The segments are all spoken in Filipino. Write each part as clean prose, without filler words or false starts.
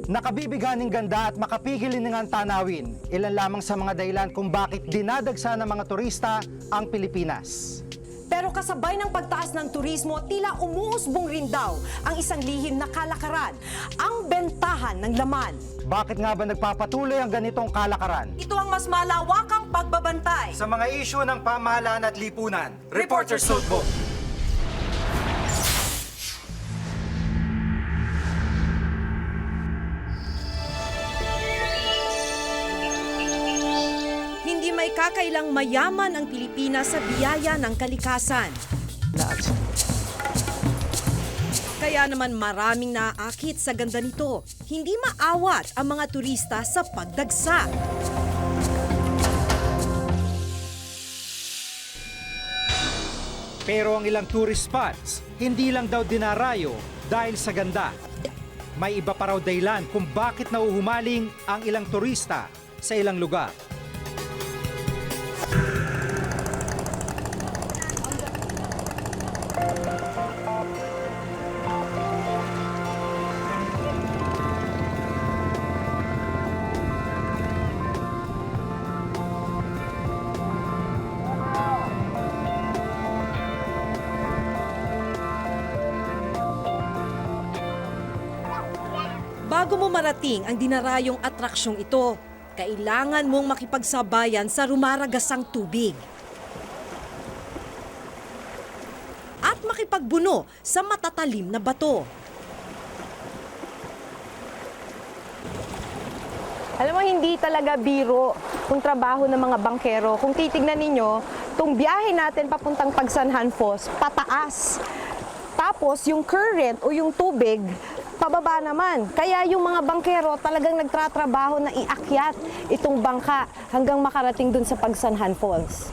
Nakabibighaning ganda at makapigil ng tanawin. Ilan lamang sa mga dahilan kung bakit dinadagsa ng mga turista ang Pilipinas. Pero kasabay ng pagtaas ng turismo, tila umuusbong rin daw ang isang lihim na kalakaran, ang bentahan ng laman. Bakit nga ba nagpapatuloy ang ganitong kalakaran? Ito ang mas malawakang pagbabantay. Sa mga isyu ng pamahalaan at lipunan, Reporter's Notebook. Hindi may kakailang mayaman ang Pilipinas sa biyaya ng kalikasan. Kaya naman maraming naaakit sa ganda nito. Hindi maawat ang mga turista sa pagdagsa. Pero ang ilang tourist spots, hindi lang daw dinarayo dahil sa ganda. May iba pa raw dahilan kung bakit nauhumaling ang ilang turista sa ilang lugar. Bago mo marating ang dinarayong atraksyong ito, kailangan mong makipagsabayan sa rumaragasang tubig. At makipagbuno sa matatalim na bato. Alam mo, hindi talaga biro kung trabaho ng mga bangkero. Kung titignan ninyo, itong biyahe natin papuntang Pagsanhan Falls, pataas. Tapos yung current o yung tubig, pababa naman. Kaya yung mga bangkero talagang nagtratrabaho na iakyat itong bangka hanggang makarating dun sa Pagsanhan Falls.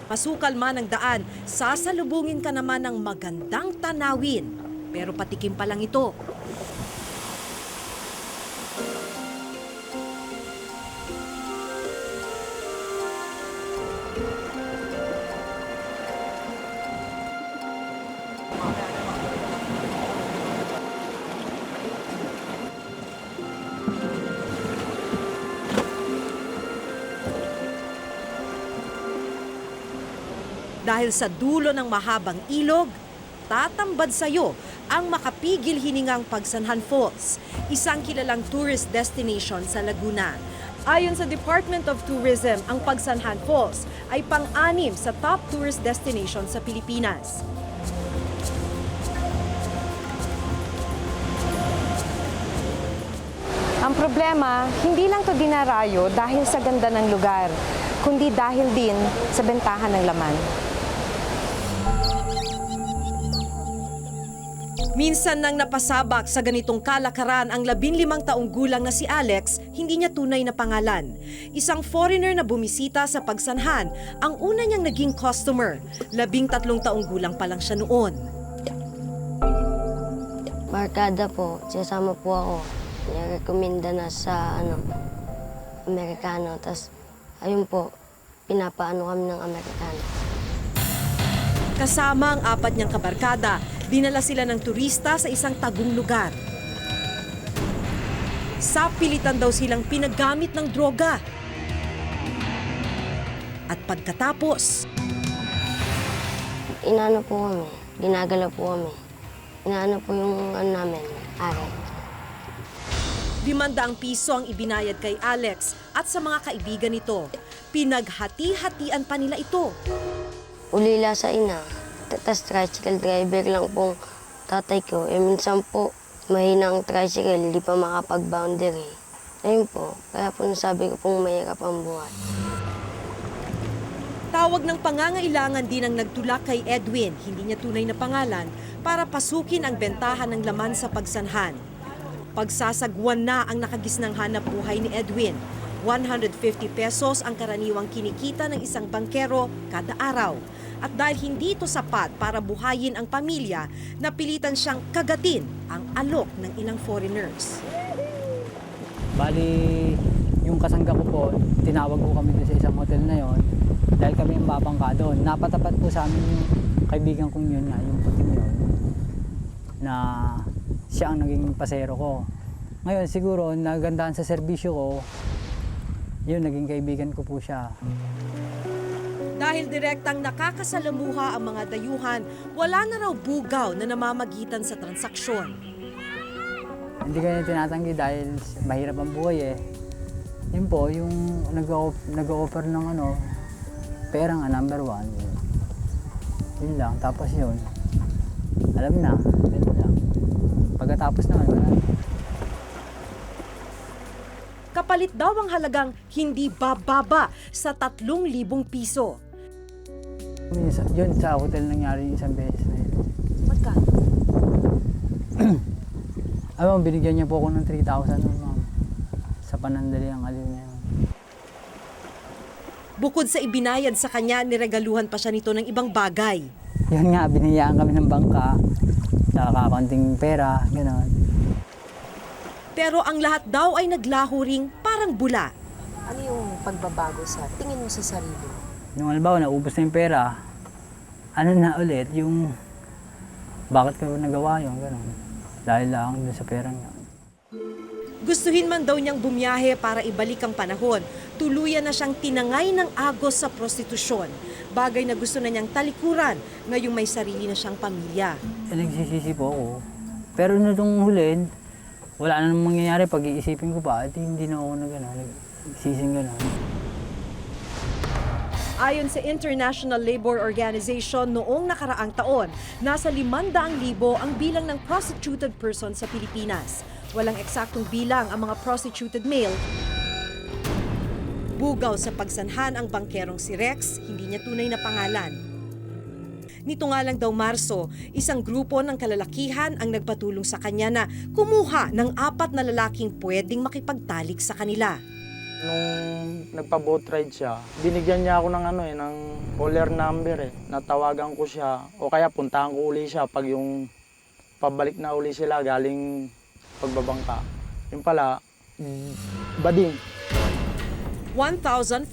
Masukal man ang daan, sasalubungin ka naman ng magandang tanawin. Pero patikim pa lang ito. Dahil sa dulo ng mahabang ilog, tatambad sa'yo ang makapigil hiningang Pagsanhan Falls, isang kilalang tourist destination sa Laguna. Ayon sa Department of Tourism, ang Pagsanhan Falls ay pang-anim sa top tourist destination sa Pilipinas. Ang problema, hindi lang to dinarayo dahil sa ganda ng lugar, kundi dahil din sa bentahan ng laman. Minsan nang napasabak sa ganitong kalakaran ang 15 taong gulang na si Alex, hindi niya tunay na pangalan. Isang foreigner na bumisita sa Pagsanhan, ang una niyang naging customer. 13 taong gulang pa lang siya noon. Barkada po, sasama po ako. Nirekomenda na sa Amerikano. Tapos, ayun po, pinapaano kami ng Amerikano. Kasama ang 4 niyang kabarkada, dinala sila ng turista sa isang tagong lugar. Sa pilitan daw silang pinagamit ng droga. At pagkatapos, Inaano po kami, ginagala po kami. Inaano po yung namin, ari. 500 piso ang ibinayad kay Alex at sa mga kaibigan nito. Pinaghati-hatian pa nila ito. Ulila sa ina, tas tricycle driver lang pong tatay ko. Minsan po, mahina ang tricycle, hindi pa makapag-boundary. Ayun po, kaya po nasabi ko pong mahirap ang buhay. Tawag ng pangangailangan din ang nagtulak kay Edwin, hindi niya tunay na pangalan, para pasukin ang bentahan ng laman sa Pagsanhan. Pagsasagwan na ang nakagisnang hanap buhay ni Edwin. 150 pesos ang karaniwang kinikita ng isang bangkero kada araw. At dahil hindi ito sapat para buhayin ang pamilya, napilitan siyang kagatin ang alok ng ilang foreigners. Bali, yung kasangga ko po, tinawag ko kami doon sa isang hotel na yon dahil kami ang babangka doon. Napatapat po sa amin yung kaibigan kong yun nga, yung puting yun, na siya ang naging pasero ko. Ngayon siguro nagandahan sa serbisyo ko, yun naging kaibigan ko po siya. Dahil direktang nakakasalamuha ang mga dayuhan, wala na raw bugaw na namamagitan sa transaksyon. Hindi kanya tinatanggi dahil mahirap ang buhay eh. Yun po, yung nag-offer ng pera nga number 1. Yun lang, tapos yun. Alam na, yun lang. Pagkatapos naman, wala na. Kapalit daw ang halagang hindi bababa sa 3,000 piso. Yun sa hotel nangyari yung isang beses na yun. Magkano? Alam mo, binigyan niya po ako ng 3,000 nun, ma'am. Sa panandali ang aliw niya. Bukod sa ibinayad sa kanya, niregaluhan pa siya nito ng ibang bagay. Yun nga, biniyaan kami ng bangka. Nakakanting pera, gano'n. Pero ang lahat daw ay naglaho ring parang bula. Ano yung pagbabago sa tingin mo sa sarili? Yung halimbawa, naubos na yung pera, ano na ulit, yung bakit ko nagawa yun, gano'n. Dahil lang dun sa pera niya. Gustuhin man daw niyang bumiyahe para ibalik ang panahon, tuluyan na siyang tinangay ng agos sa prostitusyon. Bagay na gusto na niyang talikuran ngayong may sarili na siyang pamilya. Nagsisisi po ako. Pero nung huli, wala na namang mangyayari. Pag-iisipin ko pa, hindi na ako nagsising gano'n. Ayon sa International Labor Organization, noong nakaraang taon, nasa 500,000 ang bilang ng prostituted person sa Pilipinas. Walang eksaktong bilang ang mga prostituted male. Bugaw sa pagsanhan ang bangkerong si Rex, hindi niya tunay na pangalan. Nito nga lang daw Marso, isang grupo ng kalalakihan ang nagpatulong sa kanya na kumuha ng 4 na lalaking pwedeng makipagtalik sa kanila. Nung nagpa-boat ride siya, binigyan niya ako ng ng caller number Natawagan ko siya o kaya puntahan ko uli siya pag yung pabalik na uli sila galing pagbabangka. Yung pala, bading. 1,500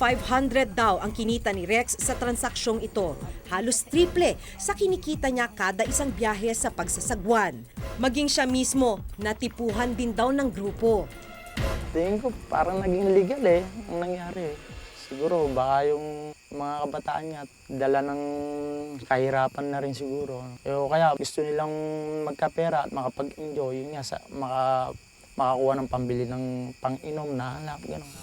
daw ang kinita ni Rex sa transaksyong ito. Halos triple sa kinikita niya kada isang biyahe sa pagsasagwan. Maging siya mismo, natipuhan din daw ng grupo. Tingin ko parang naging legal ang nangyari. Siguro baka yung mga kabataan niya dala ng kahirapan na rin siguro. O kaya gusto nilang magkapera at makapag-enjoy, yun nga, makakuha ng pambili ng pang-inom na alak, gano'n.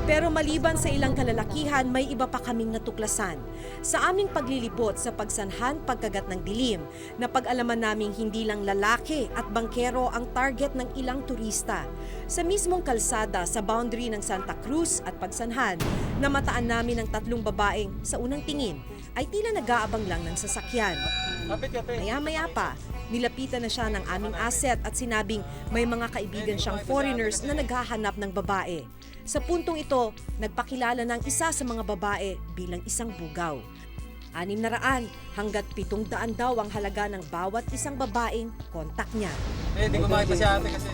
Pero maliban sa ilang kalalakihan, may iba pa kaming natuklasan. Sa aming paglilibot sa pagsanhan pagkagat ng dilim, napag-alaman naming hindi lang lalaki at bangkero ang target ng ilang turista. Sa mismong kalsada sa boundary ng Santa Cruz at Pagsanhan, namataan namin ang 3 babaeng sa unang tingin ay tila nag-aabang lang ng sasakyan. Maya-maya pa, nilapitan na siya ng aming asset at sinabing may mga kaibigan siyang foreigners na naghahanap ng babae. Sa puntong ito, nagpakilala ng isa sa mga babae bilang isang bugaw. 600 hanggat 700 daw ang halaga ng bawat isang babaeng kontak niya. Hindi ko makita si ate kasi.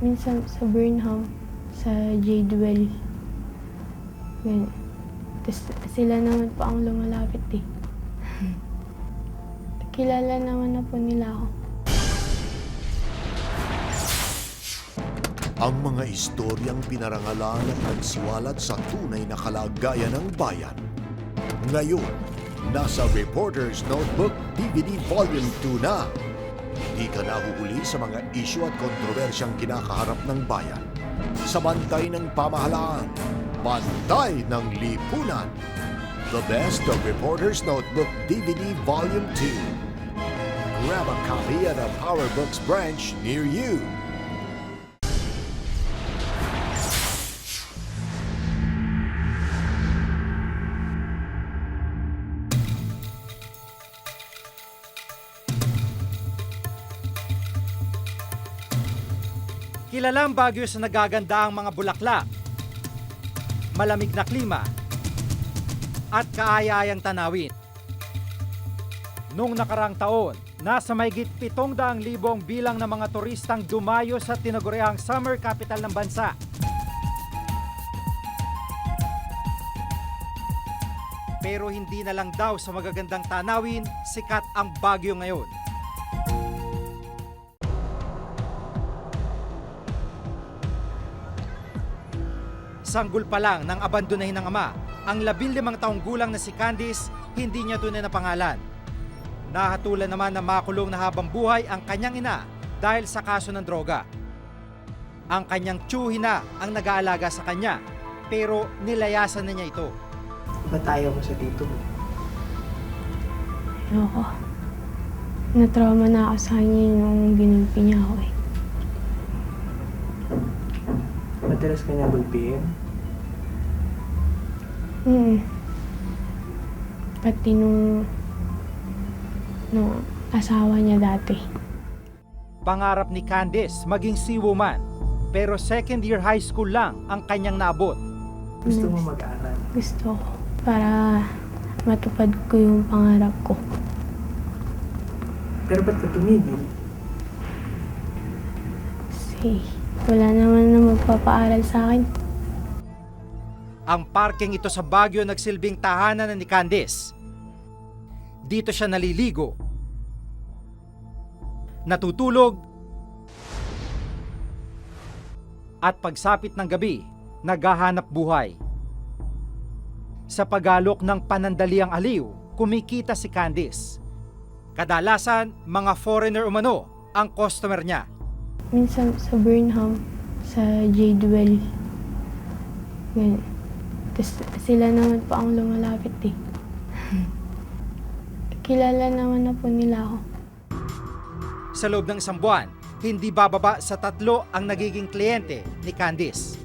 Minsan sa Burnham, sa Jadewell. Ganyan. Tapos sila naman po ang lumalapit eh. Kilala naman na po nila ako. Ang mga istoryang pinarangalan at nagsiwalat sa tunay na kalagayan ng bayan. Ngayon, nasa Reporter's Notebook DVD Volume 2 na. Di ka nahuhuli sa mga isyu at kontrobersyang kinakaharap ng bayan. Sa bantay ng pamahalaan, bantay ng lipunan. The best of Reporter's Notebook DVD Volume 2. Grab a copy at a Power Books branch near you. Kilalang Baguio sa nagaganda ang mga bulaklak, malamig na klima, at kaaya-ayang tanawin. Noong nakarang taon, Nasa mahigit 700,000 bilang ng mga turistang dumayo sa tinaguriang summer capital ng bansa. Pero hindi na lang daw sa magagandang tanawin, sikat ang Baguio ngayon. Sanggol pa lang nang abandonahin ng ama, ang 15 taong gulang na si Candice, hindi niya tunay na pangalan. Nahatulan naman na makulong na habang buhay ang kanyang ina dahil sa kaso ng droga. Ang kanyang tiyuhin na ang nag-aalaga sa kanya, pero nilayasan na niya ito. Ba't ayaw mo sa tito mo? Ayoko. Na-trauma na ako sa kanya nung ginulpi niya ako eh. Madalas ka niya gulpihin? Pati nung asawa niya dati. Pangarap ni Candice maging seawoman, pero second year high school lang ang kanyang naabot. Gusto mo mag-aral? Gusto ko para matupad ko yung pangarap ko. Pero ba't ka tumigil? Kasi wala naman na magpapaaral sa akin. Ang parking ito sa Baguio nagsilbing tahanan na ni Candice. Dito siya naliligo, natutulog, at pagsapit ng gabi, naghahanap buhay. Sa pag-alok ng panandaliang aliw, kumikita si Candice. Kadalasan, mga foreigner umano ang customer niya. Minsan sa Burnham, sa Jadewell. Ganyan. Tapos sila naman po ang lumalapit eh. Kilala naman na po nila ako. Sa loob ng isang buwan, hindi bababa sa 3 ang nagiging kliyente ni Candice.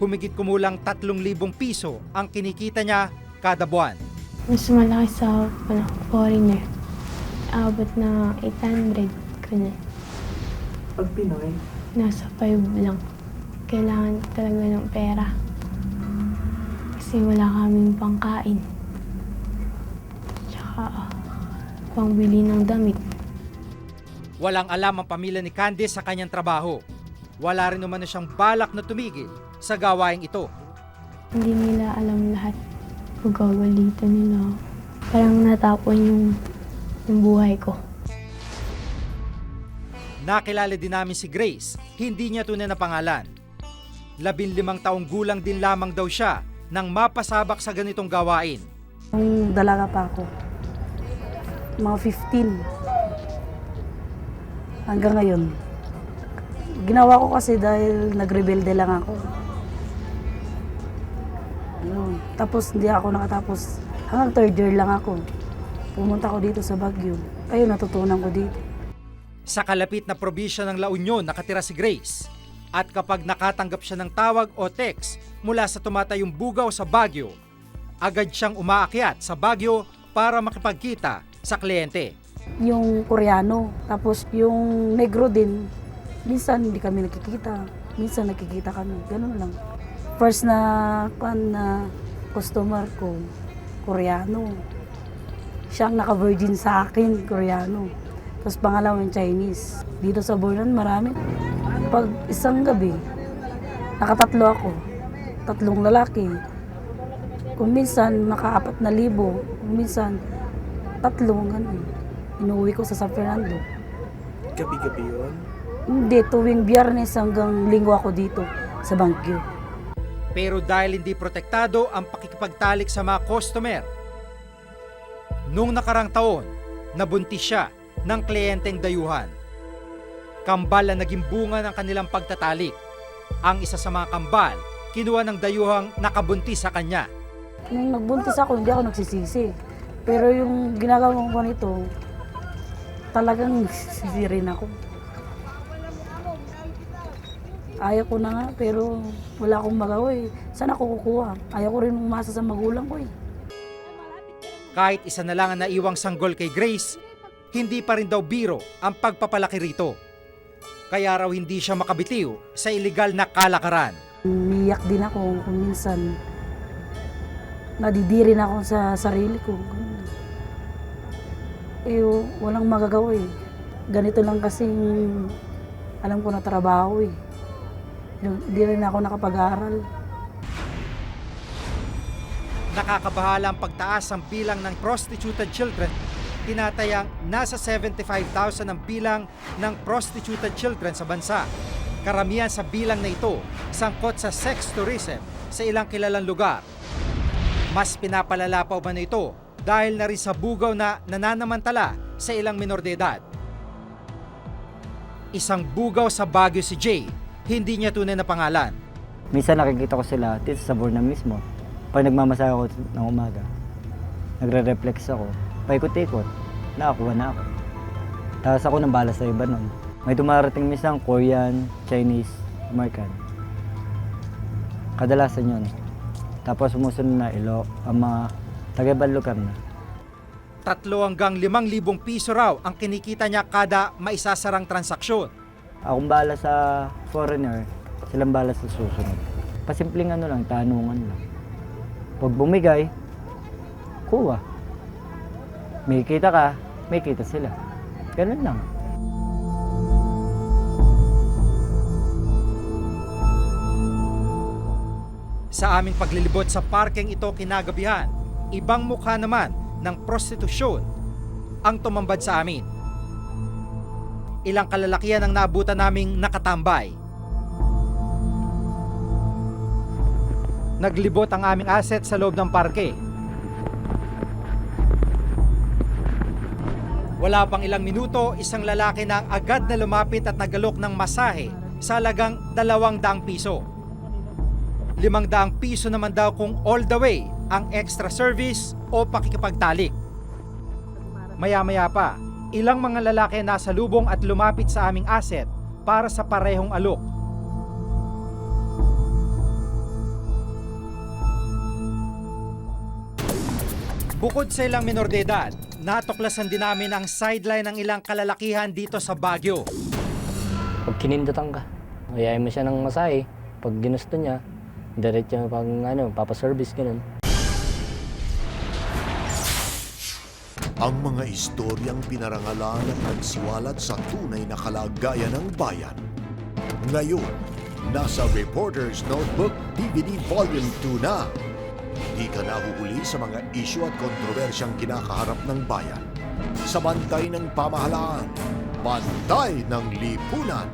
Humigit kumulang 3,000 piso ang kinikita niya kada buwan. Mas malaki sa foreigner. Abot na 800. Ganyan. Pag Pinoy, Nasa 5 lang. Kailangan talaga ng pera. Kasi wala kaming pangkain. Tsaka pangbili ng damit. Walang alam ang pamilya ni Candice sa kanyang trabaho. Wala rin naman na siyang balak na tumigil sa gawaing ito. Hindi nila alam lahat. Pagkagalitan nila ako. Parang natapon yung buhay ko. Nakilala din namin si Grace, hindi niya tunay na pangalan. 15 taong gulang din lamang daw siya nang mapasabak sa ganitong gawain. Nung dalaga pa ako, mga 15. Hanggang ngayon. Ginawa ko kasi dahil nagrebelde lang ako. Tapos hindi ako nakatapos. Hanggang 3rd year lang ako. Pumunta ko dito sa Baguio. Ayun, natutunan ko dito. Sa kalapit na probinsya ng La Union nakatira si Grace. At kapag nakatanggap siya ng tawag o text mula sa tumatayong bugaw sa Baguio, agad siyang umaakyat sa Baguio para makipagkita sa kliyente. Yung Koreano, tapos yung Negro din, minsan hindi kami nakikita, minsan nakikita kami, ganun lang. First na customer ko, Koreano. Siyang naka-virgin sa akin, Koreano. Tapos pangalawang Chinese. Dito sa Bornan, marami. Pag isang gabi, nakatatlo ako. 3 lalaki. Kung minsan, maka-4,000. Kung minsan, 3, ganun. Inuwi ko sa San Fernando. gabi-gabi yun? Hindi, tuwing Biyernes hanggang Linggo ako dito sa Baguio. Pero dahil hindi protektado ang pakikipagtalik sa mga customer, nung nakarang taon, nabuntis siya ng kliyenteng dayuhan. Kambal ang naging bunga ng kanilang pagtatalik. Ang isa sa mga kambal, kinuha ng dayuhang nakabuntis sa kanya. Nung nagbuntis ako, hindi ako nagsisisi. Pero yung ginagawa ko nito, talagang nagsisisi rin ako. Ayaw ko na nga, pero wala akong magawa eh. Saan ako kukuha? Ayaw ko rin umasa sa magulang ko eh. Kahit isa na lang ang naiwang sanggol kay Grace, hindi pa rin daw biro ang pagpapalaki rito. Kaya raw hindi siya makabitiw sa iligal na kalakaran. Umiyak din ako kung minsan. Nadidirin ako sa sarili ko. walang magagawa eh. Ganito lang kasing alam ko na trabaho eh. Hindi rin ako nakapag-aaral. Nakakabahala ang pagtaas ng bilang ng prostituted children. Tinatayang nasa 75,000 ang bilang ng prostituted children sa bansa. Karamihan sa bilang na ito sangkot sa sex tourism sa ilang kilalang lugar. Mas pinapalala pa ba na ito dahil na rin sa bugaw na nananamantala sa ilang minor de edad. Isang bugaw sa Baguio si Jay, hindi niya tunay na pangalan. Minsan nakikita ko sila dito sa Borna mismo. Pag nagmamasaya ako ng umaga, nagre-reflex ako, paikot-ikot, nakakuha na ako. Tapos ako nang bala sa iba nun. May dumarating minsan Korean, Chinese, American. Kadalasan yun. Tapos sumusunod na ang mga taga-ibang lugar na. 3 hanggang 5,000 piso raw ang kinikita niya kada maisasarang transaksyon. Akong bala sa foreigner, silang bala sa susunod. Pasimpleng lang, tanungan lang. Pag bumigay, kuha. May kita ka, may kita sila. Ganun lang. Sa aming paglilibot sa parking ito kinagabihan, ibang mukha naman ng prostitusyon ang tumambad sa amin. Ilang kalalakihan ang naabutan naming nakatambay. Naglibot ang aming asset sa loob ng parke. Wala pang ilang minuto, isang lalaki na agad na lumapit at nagalok ng masahe sa halagang 200 piso. 500 piso naman daw kung all the way ang extra service o pakikipagtalik. Maya-maya pa, ilang mga lalaki nasa lubong at lumapit sa aming asset para sa parehong alok. Bukod sa ilang minor de edad, natuklasan din namin ang sideline ng ilang kalalakihan dito sa Baguio. Pag kinindatan ka, ayayin mo siya ng masahe. Pag ginusto niya, diretso pag papaservice ganun. Ang mga istoryang pinarangalan at nagsiwalat sa tunay na kalagayan ng bayan. Ngayon, nasa Reporter's Notebook DVD Volume 2 na. Di ka nahuhuli sa mga isyu at kontrobersyang kinakaharap ng bayan. Sa bantay ng pamahalaan, bantay ng lipunan.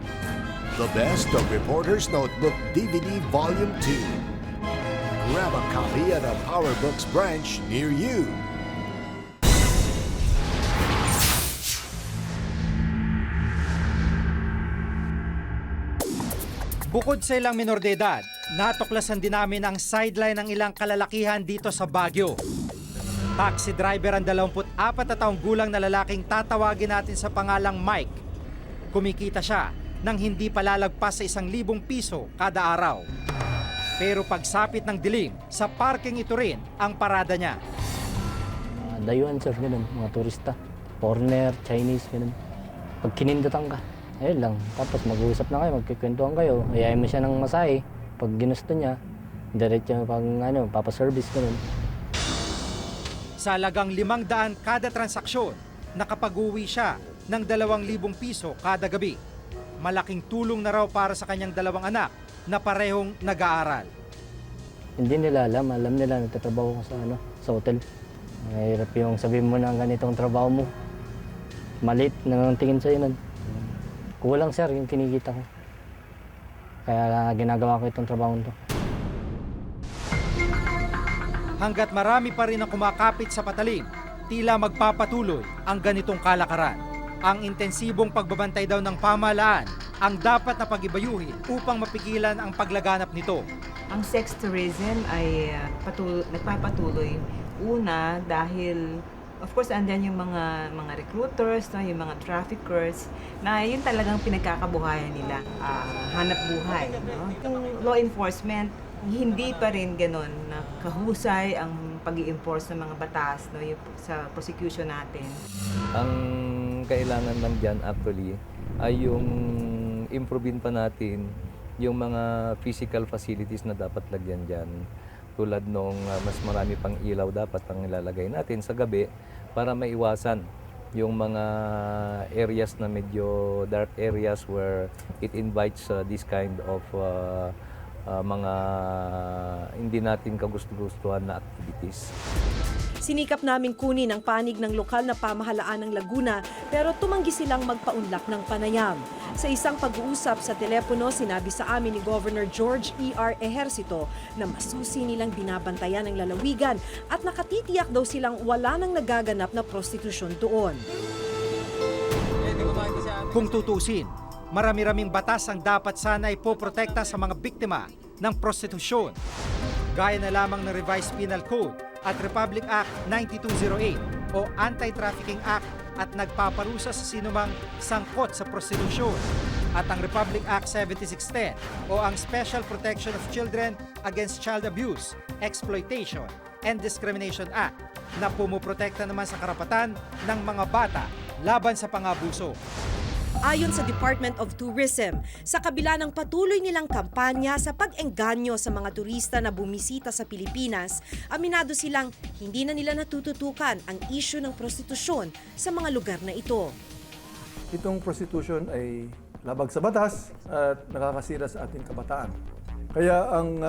The best of Reporter's Notebook DVD Volume 2. Grab a copy at a PowerBooks branch near you. Bukod sa ilang minor de edad, natuklasan din namin ang sideline ng ilang kalalakihan dito sa Baguio. Taxi driver ang 24 na taong gulang na lalaking tatawagin natin sa pangalang Mike. Kumikita siya nang hindi palalagpas sa 1,000 piso kada araw. Pero pagsapit ng dilim, sa parking ito rin ang parada niya. Dayuhan sir, ganun, mga turista. Foreigner, Chinese, ganun. Pag kinindatan ka, ayun lang. Tapos mag-uusap na kayo, magkikwentuhan kayo. Ayayin mo siya ng masahe. Pag ginusto niya, diretso pag papaservice ganun. Sa halagang 500 kada transaksyon, nakapag-uwi siya ng 2,000 piso kada gabi. Malaking tulong na raw para sa kanyang 2 anak na parehong nag-aaral. Hindi nila alam nila nagtatrabaho ko sa hotel. Mahirap yung sabihin mo na ganitong trabaho mo. Malit na tingin sa'yo nun. Kulang sir yung kinikita ko. Kaya ginagawa ko itong trabaho to. Hanggat marami pa rin ang kumakapit sa patalim, tila magpapatuloy ang ganitong kalakaran. Ang intensibong pagbabantay daw ng pamahalaan ang dapat na pag-ibayuhin upang mapigilan ang paglaganap nito. Ang sex tourism ay nagpapatuloy. Una dahil of course andyan yung mga recruiters, no, yung mga traffickers na yun talagang pinagkakabuhayan nila, hanap buhay, no? Yung law enforcement hindi pa rin ganoon na kahusay ang pag-i-enforce ng mga batas, no, yung sa prosecution natin. Ang kailangan lang dyan actually ay yung improvein pa natin yung mga physical facilities na dapat lagyan dyan. Tulad nung mas marami pang ilaw dapat ang ilalagay natin sa gabi para maiwasan yung mga areas na medyo dark areas where it invites this kind of mga hindi natin kagusto-gustuhan na activities. Sinikap namin kunin ang panig ng lokal na pamahalaan ng Laguna pero tumanggi silang magpaunlak ng panayam. Sa isang pag-uusap sa telepono, sinabi sa amin ni Governor George E.R. Ejercito na masusi nilang binabantayan ang lalawigan at nakatitiyak daw silang wala nang nagaganap na prostitusyon doon. Kung tutusin, marami-raming batas ang dapat sana ipoprotekta sa mga biktima ng prostitusyon. Gaya na lamang ng Revised Penal Code at Republic Act 9208 o Anti-Trafficking Act at nagpaparusa sa sinumang sangkot sa prostitusyon at ang Republic Act 7610 o ang Special Protection of Children Against Child Abuse, Exploitation, and Discrimination Act na pumuprotekta naman sa karapatan ng mga bata laban sa pangabuso. Ayon sa Department of Tourism, sa kabila ng patuloy nilang kampanya sa pag-engganyo sa mga turista na bumisita sa Pilipinas, aminado silang hindi na nila natututukan ang issue ng prostitusyon sa mga lugar na ito. Itong prostitution ay labag sa batas at nakakasira sa ating kabataan. Kaya ang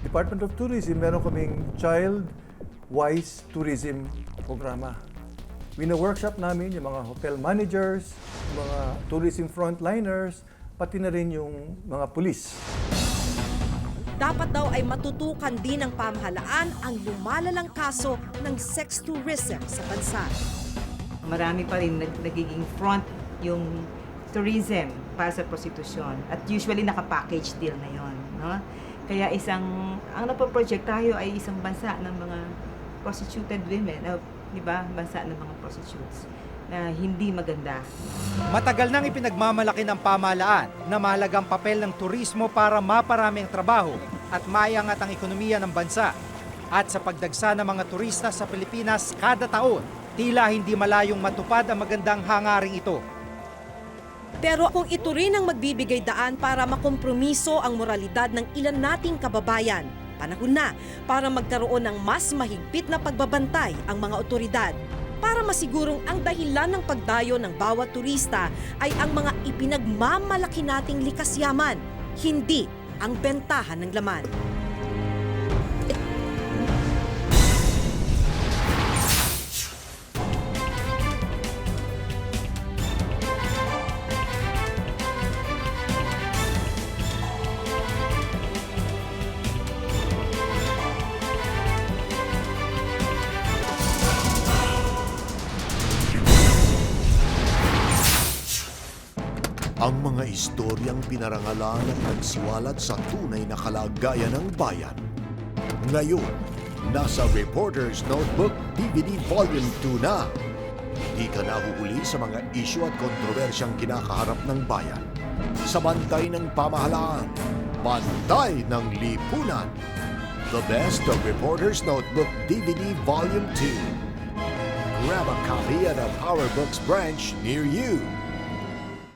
Department of Tourism, meron kaming Child-Wise Tourism programa. Wina-workshop namin yung mga hotel managers, mga tourism frontliners, pati na rin yung mga pulis. Dapat daw ay matutukan din ng pamahalaan ang lumalalang kaso ng sex tourism sa bansa. Marami pa rin nagiging front yung tourism para sa prostitusyon at usually naka-package deal na yon, no? Kaya ang napoproject tayo ay isang bansa ng mga prostituted women, di ba? Bansa ng mga prostitutes na hindi maganda. Matagal nang ipinagmamalaki ng pamahalaan na mahalagang papel ng turismo para maparami ang trabaho at maiangat ang ekonomiya ng bansa. At sa pagdagsa ng mga turista sa Pilipinas kada taon, tila hindi malayong matupad ang magandang hangaring ito. Pero kung ito rin ang magbibigay daan para makompromiso ang moralidad ng ilan nating kababayan, panahon na para magkaroon ng mas mahigpit na pagbabantay ang mga otoridad para masigurong ang dahilan ng pagdayo ng bawat turista ay ang mga ipinagmamalaki nating likas yaman, hindi ang bentahan ng laman. Ang mga istoryang pinarangalan at nagsiwalat sa tunay na kalagayan ng bayan. Ngayon, nasa Reporter's Notebook DVD Volume 2 na. Di ka nahuhuli sa mga isyu at kontrobersyang kinakaharap ng bayan. Sa bantay ng pamahalaan, bantay ng lipunan. The best of Reporter's Notebook DVD Volume 2. Grab a copy at a PowerBooks branch near you.